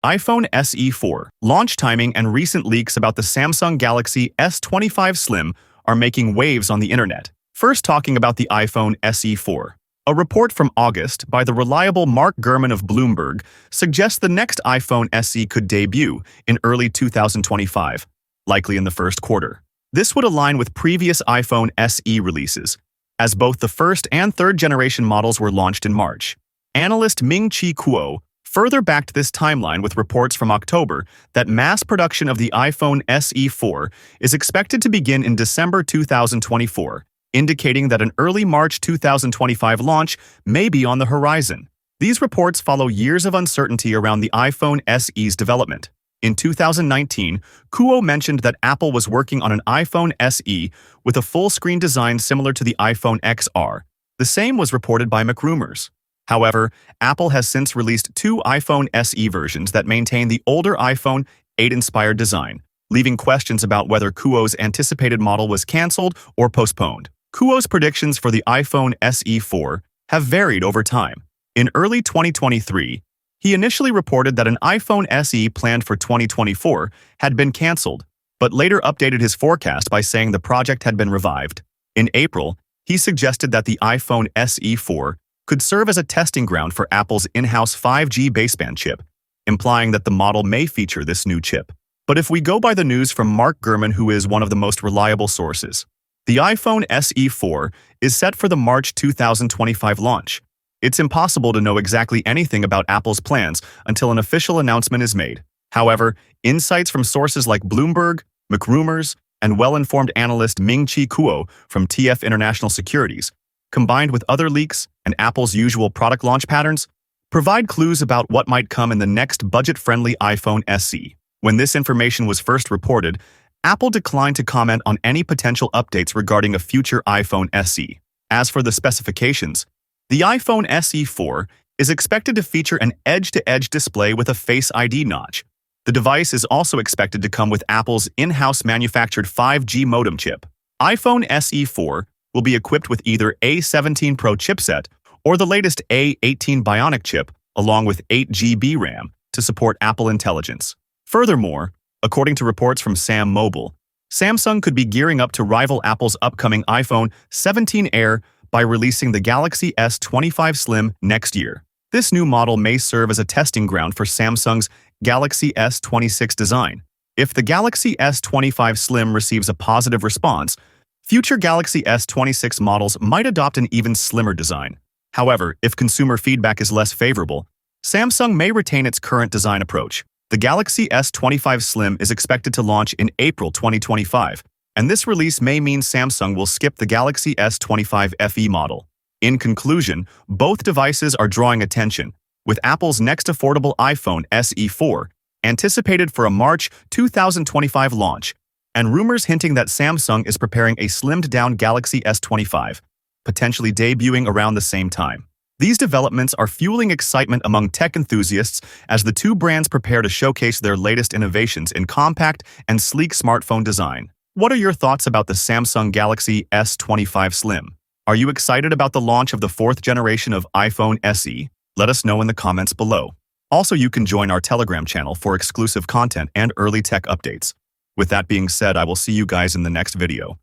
iPhone SE 4. Launch timing and recent leaks about the Samsung Galaxy S25 Slim are making waves on the internet. First, talking about the iPhone SE 4. A report from August by the reliable Mark Gurman of Bloomberg suggests the next iPhone SE could debut in early 2025, likely in the first quarter. This would align with previous iPhone SE releases, as both the first and third generation models were launched in March. Analyst Ming-Chi Kuo further backed this timeline with reports from October that mass production of the iPhone SE 4 is expected to begin in December 2024, indicating that an early March 2025 launch may be on the horizon. These reports follow years of uncertainty around the iPhone SE's development. In 2019, Kuo mentioned that Apple was working on an iPhone SE with a full-screen design similar to the iPhone XR. The same was reported by MacRumors. However, Apple has since released two iPhone SE versions that maintain the older iPhone 8-inspired design, leaving questions about whether Kuo's anticipated model was cancelled or postponed. Kuo's predictions for the iPhone SE 4 have varied over time. In early 2023, he initially reported that an iPhone SE planned for 2024 had been cancelled, but later updated his forecast by saying the project had been revived. In April, he suggested that the iPhone SE 4 could serve as a testing ground for Apple's in-house 5G baseband chip, implying that the model may feature this new chip. But if we go by the news from Mark Gurman, who is one of the most reliable sources, the iPhone SE 4 is set for the March 2025 launch. It's impossible to know exactly anything about Apple's plans until an official announcement is made. However, insights from sources like Bloomberg, MacRumors, and well-informed analyst Ming-Chi Kuo from TF International Securities, combined with other leaks and Apple's usual product launch patterns, provide clues about what might come in the next budget-friendly iPhone SE. When this information was first reported, Apple declined to comment on any potential updates regarding a future iPhone SE. As for the specifications, the iPhone SE 4 is expected to feature an edge-to-edge display with a Face ID notch. The device is also expected to come with Apple's in-house manufactured 5G modem chip. iPhone SE 4 will be equipped with either A17 Pro chipset or the latest A18 Bionic chip, along with 8 GB RAM to support Apple Intelligence. Furthermore, according to reports from Sam Mobile, Samsung could be gearing up to rival Apple's upcoming iPhone 17 Air by releasing the Galaxy S25 Slim next year. This new model may serve as a testing ground for Samsung's Galaxy S26 design. If the Galaxy S25 Slim receives a positive response, future Galaxy S26 models might adopt an even slimmer design. However, if consumer feedback is less favorable, Samsung may retain its current design approach. The Galaxy S25 Slim is expected to launch in April 2025, and this release may mean Samsung will skip the Galaxy S25 FE model. In conclusion, both devices are drawing attention, with Apple's next affordable iPhone SE 4 anticipated for a March 2025 launch, and rumors hinting that Samsung is preparing a slimmed-down Galaxy S25, potentially debuting around the same time. These developments are fueling excitement among tech enthusiasts as the two brands prepare to showcase their latest innovations in compact and sleek smartphone design. What are your thoughts about the Samsung Galaxy S25 Slim? Are you excited about the launch of the fourth generation of iPhone SE? Let us know in the comments below. Also, you can join our Telegram channel for exclusive content and early tech updates. With that being said, I will see you guys in the next video.